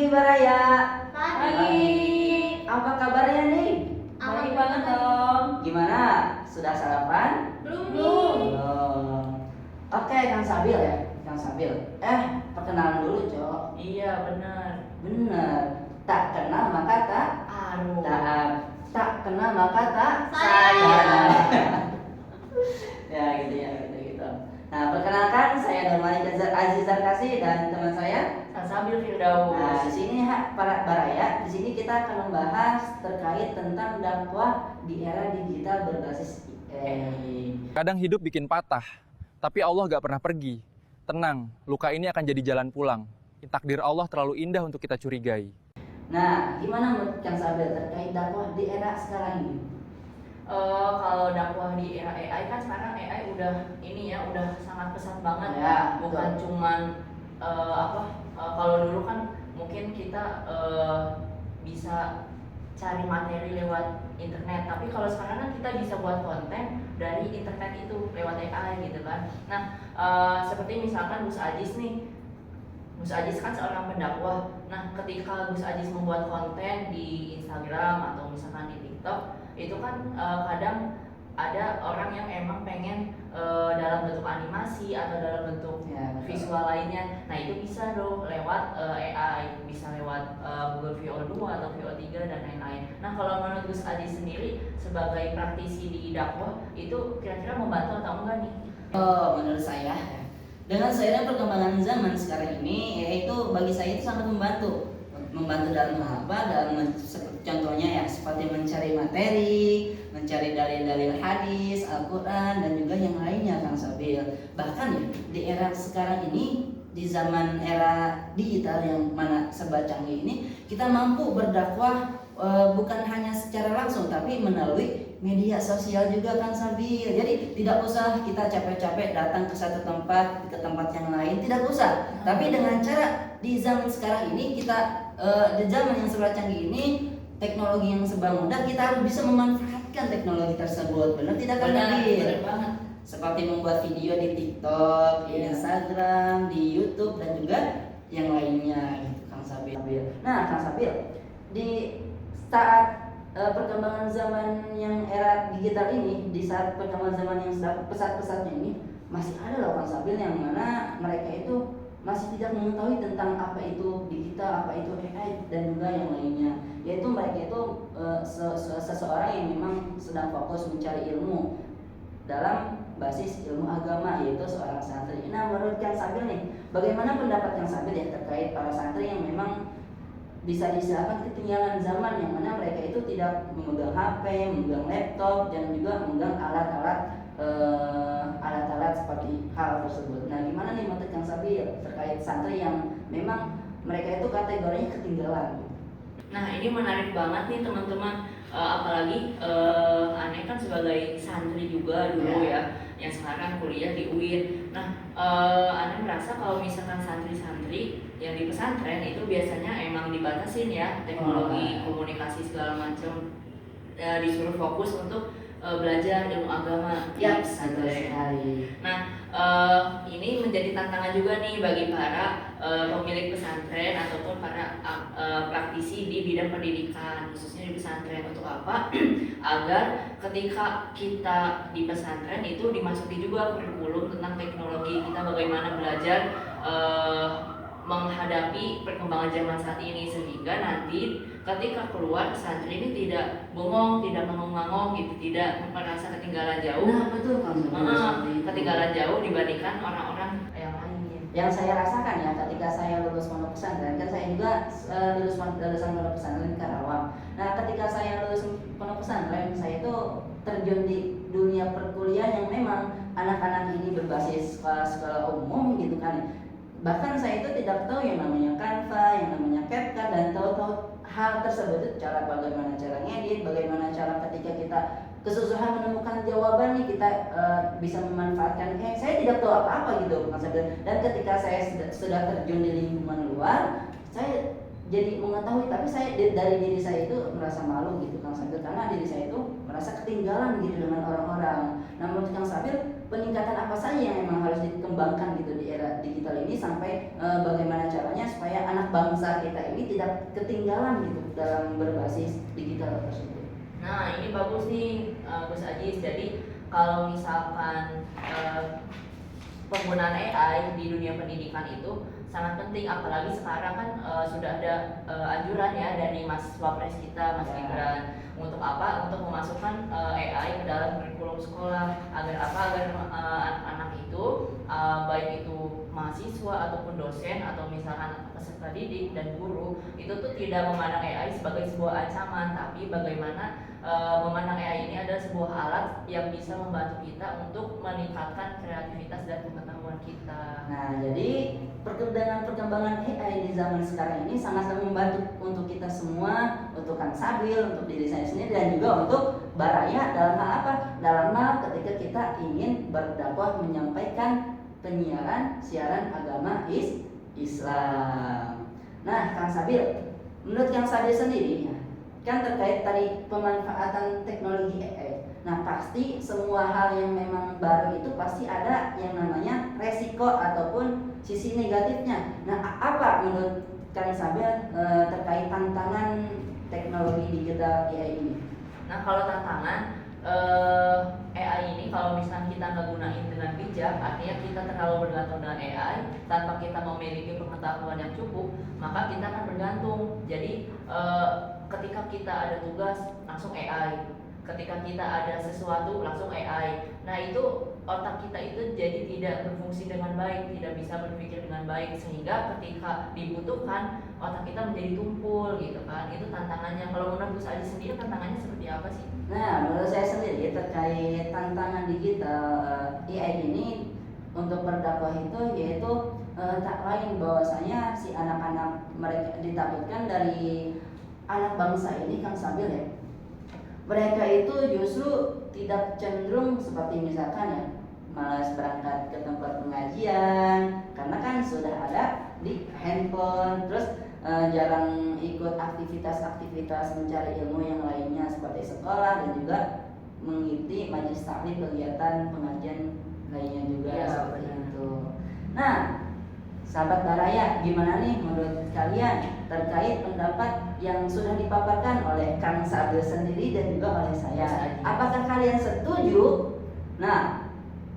pagi Baraya. Pagi. Apa kabarnya nih? Baik banget dong. Gimana? Sudah sarapan? Belum. Belum. Oke, Kang Sabil ya. Kang Sabil. Perkenalan dulu, Cok. Iya benar. Bener. Tak kenal maka tak Aduh. tak kenal maka tak Sayang. Ya gitu. Nah, perkenalkan saya Nurmani Aziz Zarkasi dan teman saya Sabil Firdaus. Nah, di sini para Baraya, di sini kita akan membahas terkait tentang dakwah di era digital berbasis AI. Kadang hidup bikin patah, tapi Allah gak pernah pergi. Tenang, luka ini akan jadi jalan pulang. Takdir Allah terlalu indah untuk kita curigai. Nah, gimana menurut Kang Sabil terkait dakwah di era sekarang ini? Kalau dakwah di era AI kan sekarang AI udah sangat pesat banget. Ya, Bukan betul. cuman kalau dulu kan mungkin kita bisa cari materi lewat internet, tapi kalau sekarang kan kita bisa buat konten dari internet itu lewat AI gitu kan. Nah, seperti misalkan Gus Ajis nih. Gus Ajis kan seorang pendakwah. Nah, ketika Gus Ajis membuat konten di Instagram atau misalkan di TikTok, itu kan kadang ada orang yang emang pengen dalam bentuk animasi atau dalam bentuk Ya, betul. visual lainnya. Nah, itu bisa dong lewat AI, bisa lewat Google VO2 atau VO3 dan lain-lain. Nah, kalau menurut Gus Ajis sendiri sebagai praktisi di dakwah, itu kira-kira membantu atau enggak nih? Menurut saya, dengan seiring perkembangan zaman sekarang ini, yaitu bagi saya itu sangat membantu dalam hal apa? Contohnya ya seperti mencari materi, mencari dalil-dalil hadis, Al-Quran dan juga yang lainnya, Kang Sabil. Bahkan ya di era sekarang ini, di zaman era digital yang mana serba canggih ini, kita mampu berdakwah bukan hanya secara langsung tapi melalui media sosial juga, Kang Sabil. Jadi tidak usah kita capek-capek datang ke satu tempat, ke tempat yang lain, tidak usah. Tapi dengan cara di zaman sekarang ini kita di zaman yang serba canggih ini, teknologi yang serba mudah, kita harus bisa memanfaatkan teknologi tersebut. Benar tidak, Kang Sabil? Benar banget. Seperti membuat video di TikTok, di Instagram, di YouTube dan juga yang lainnya gitu, Kang Sabil. Nah, Kang Sabil, di saat perkembangan zaman yang era digital ini, di saat perkembangan zaman yang pesat-pesatnya ini, masih ada loh, Kang Sabil, yang mana mereka itu masih tidak mengetahui tentang apa itu digital, apa itu AI dan juga yang lainnya. Yaitu mereka itu seseorang yang memang sedang fokus mencari ilmu dalam basis ilmu agama, yaitu seorang santri. Nah, menurut Kang Sabil nih, bagaimana pendapat Kang Sabil ya terkait para santri yang memang bisa disebut ketinggalan zaman, yang mana mereka itu tidak memegang HP, memegang laptop dan juga memegang alat-alat seperti hal tersebut. Nah, gimana nih menurut Kang Sabil terkait santri yang memang mereka itu kategorinya ketinggalan? Nah, ini menarik banget nih teman-teman, apalagi Aneh kan sebagai santri juga dulu ya, yang sekarang kuliah di UIN. Nah, Aneh merasa kalau misalkan santri-santri yang di pesantren itu biasanya emang dibatasin ya teknologi, komunikasi segala macam, disuruh fokus untuk belajar ilmu agama di pesantren. Nah, ini menjadi tantangan juga nih bagi para pemilik pesantren ataupun para praktisi di bidang pendidikan, khususnya di pesantren. Untuk apa? Agar ketika kita di pesantren itu dimasuki juga kurikulum tentang teknologi, kita bagaimana belajar menghadapi perkembangan zaman saat ini, sehingga nanti ketika keluar pesantren ini tidak bengong, tidak ngangong-ngangong gitu, tidak merasa ketinggalan jauh. Nah, betul, Kang Sabil. Ketinggalan jauh dibandingkan orang-orang yang lain. Yang saya rasakan ya ketika saya lulus pondok pesantren, kan saya juga lulusan pondok pesantren di Karawang. Nah, ketika saya lulus pondok pesantren, saya itu terjun di dunia perkuliahan yang memang anak-anak ini berbasis sekolah umum gitu kan. Bahkan saya itu tidak tahu yang namanya Canva, yang namanya CapCut, dan tahu hal tersebut, cara bagaimana cara ngedit, bagaimana cara ketika kita kesusahan menemukan jawaban nih, kita bisa memanfaatkan. Saya tidak tahu apa-apa gitu, Mas Abdul. Dan ketika saya sudah terjun di lingkungan luar, saya jadi mengetahui, tapi saya dari diri saya itu merasa malu gitu, Kang Sabil, karena diri saya itu merasa ketinggalan gitu dengan orang-orang. Nah, menurut Kang Sabil, peningkatan apa saja yang memang harus dikembangkan gitu di era digital ini, sampai bagaimana caranya supaya anak anak bangsa kita ini tidak ketinggalan gitu dalam berbasis digital tersebut. Nah ini bagus nih Gus Ajis. Jadi kalau misalkan penggunaan AI di dunia pendidikan itu sangat penting, apalagi sekarang kan sudah ada anjuran ya dari Mas Wapres kita, Mas Gibran, untuk apa? Untuk memasukkan AI ke dalam kurikulum sekolah agar apa? Agar anak-anak itu baik itu mahasiswa ataupun dosen atau misalkan peserta didik dan guru itu tuh tidak memandang AI sebagai sebuah ancaman, tapi bagaimana memandang AI ini adalah sebuah alat yang bisa membantu kita untuk meningkatkan kreativitas dan pengetahuan kita. Nah, jadi perkembangan AI di zaman sekarang ini sangat-sangat membantu untuk kita semua, untuk Kang Sabil, untuk diri saya sendiri, dan juga untuk Baraya dalam hal apa? Dalam hal ketika kita ingin berdakwah menyampaikan penyiaran siaran agama Islam. Nah, Kang Sabil, menurut Kang Sabil sendiri ya, kan terkait tadi pemanfaatan teknologi AI. Nah pasti semua hal yang memang baru itu pasti ada yang namanya resiko ataupun sisi negatifnya. Nah apa menurut Kang Sabil terkait tantangan teknologi digital AI ini? Nah kalau tantangan AI ini kalau misalnya kita nggak gunain dengan bijak, artinya kita terlalu bergantung dengan AI tanpa kita memiliki pengetahuan yang cukup, maka kita akan bergantung. Jadi ketika kita ada tugas langsung AI, ketika kita ada sesuatu langsung AI. Nah itu otak kita itu jadi tidak berfungsi dengan baik, tidak bisa berpikir dengan baik, sehingga ketika dibutuhkan otak kita menjadi tumpul gitu kan. Itu tantangannya. Kalau menurut Gus Adi sendiri tantangannya seperti apa sih? Nah menurut saya sendiri terkait tantangan digital AI ini untuk berdakwah itu yaitu tak lain bahwasanya si anak-anak mereka ditakutkan dari anak bangsa ini Kang Sabil ya, mereka itu justru tidak cenderung seperti misalkan ya malas berangkat ke tempat pengajian karena kan sudah ada di handphone, terus jarang ikut aktivitas-aktivitas mencari ilmu yang lainnya seperti sekolah dan juga mengikuti majelis taklim, kegiatan pengajian lainnya juga Ya, seperti benar. itu. Nah sahabat Baraya, gimana nih menurut kalian terkait pendapat yang sudah dipaparkan oleh Kang Sabil sendiri dan juga oleh saya? Apakah kalian setuju? Nah,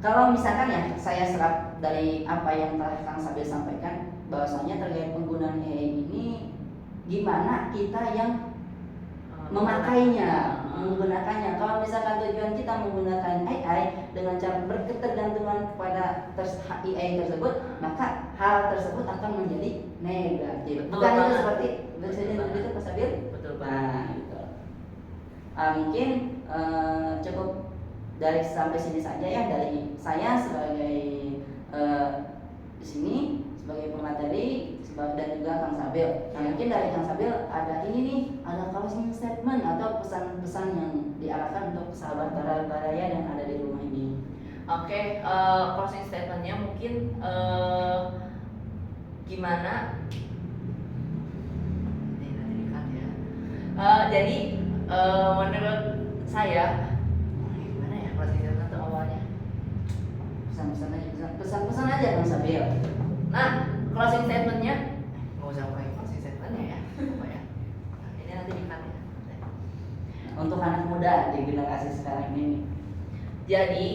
kalau misalkan ya saya serap dari apa yang telah Kang Sabil sampaikan, bahwasanya terkait penggunaan AI ini gimana kita yang memakainya, menggunakannya. Kalau misalkan tujuan kita menggunakan AI dengan cara berketergantungan kepada AI tersebut, maka hal tersebut akan menjadi negatif. Bukan itu seperti itu Pak Sabil? Betul Nah, gitu. Mungkin cukup dari sampai sini saja ya dari saya sebagai di sini sebagai pemateri dan juga Kang Sabil. Nah, mungkin dari Kang Sabil ada ini nih, ada closing statement atau pesan-pesan yang diarahkan untuk sahabat Baraya yang ada di rumah ini. Oke, closing statementnya mungkin gimana? Jadi menurut saya gimana ya closing statement untuk awalnya? Pesan-pesan aja Kang Sabil. Nah, closing statementnya nggak usah pakai closing statementnya ya, apa ya? Nah, ini nanti di-cut ya. Untuk anak muda di generasi sekarang ini. Jadi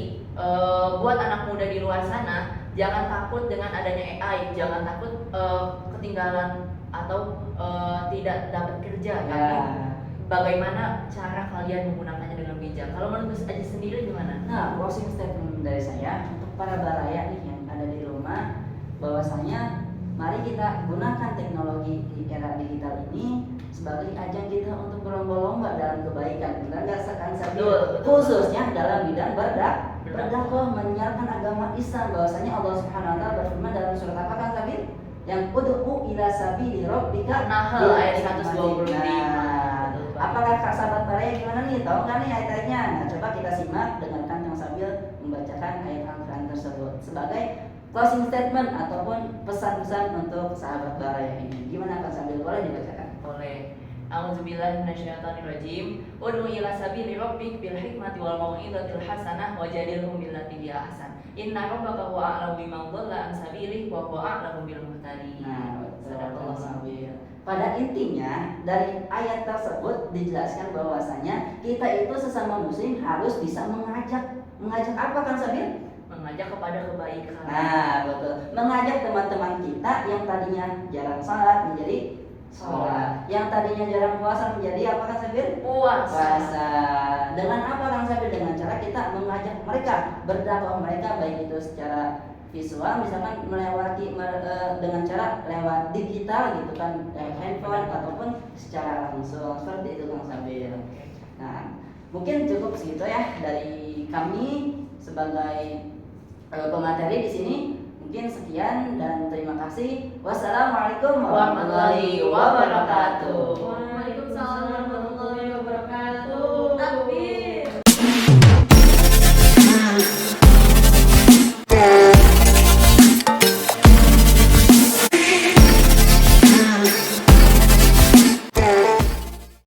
buat anak muda di luar sana, jangan takut dengan adanya AI, jangan takut ketinggalan atau tidak dapat kerja. Ya. Tapi bagaimana cara kalian menggunakannya dengan bijak? Kalau menurut Gus Aji sendiri gimana? Nah, closing statement dari saya untuk para Baraya nih yang ada di rumah, bahwasanya mari kita gunakan teknologi di era digital ini sebagai ajang kita untuk berlomba-lomba dalam kebaikan. Benar nggak Kang Sabil? Betul. Khususnya dalam bidang berdakwah menyiarkan agama Islam, bahwasanya Allah Subhanahu wa taala berfirman dalam surat apa Kang Sabil? Yang ud'u ila sabili rabbika Nahl ayat 125. Nah, apakah Kak sahabat Baraya gimana nih? Tahu nggak nih ayat-ayatnya? Nah, coba kita simak dengarkan Kang Sabil membacakan ayat Al-Quran tersebut sebagai closing statement ataupun pesan-pesan untuk sahabat Baraya ini. Gimana Kang Sabil? Boleh dibacakan? Boleh. A'udzubillahi minasyaitonirrajim. Ud'u ila sabili rabbik bil hikmati wal mau'izatil hasanah wajadilhum billati hiya ahsan. Inna rabbaka huwa a'lamu biman dhalla an sabilihi wa huwa a'lamu bil muhtadin. Nah, Sadaqallahu Sabil. pada intinya dari ayat tersebut dijelaskan bahwasanya kita itu sesama muslim harus bisa mengajak apa Kang Sabir? Mengajak kepada kebaikan. Nah, betul. Mengajak teman-teman kita yang tadinya jarang sholat menjadi sholat, yang tadinya jarang puasa menjadi apa Kang Sabir? Puasa. Dengan apa Kang Sabir? Dengan cara kita mengajak mereka, berdakwah mereka baik itu secara visual, misalkan melewati dengan cara lewat digital gitu kan, lewat handphone ataupun secara langsung seperti itu Kang Sabir. Nah, mungkin cukup segitu ya dari kami sebagai pemateri di sini. Mungkin sekian dan terima kasih. Wassalamualaikum warahmatullahi wabarakatuh. Waalaikumsalam warahmatullahi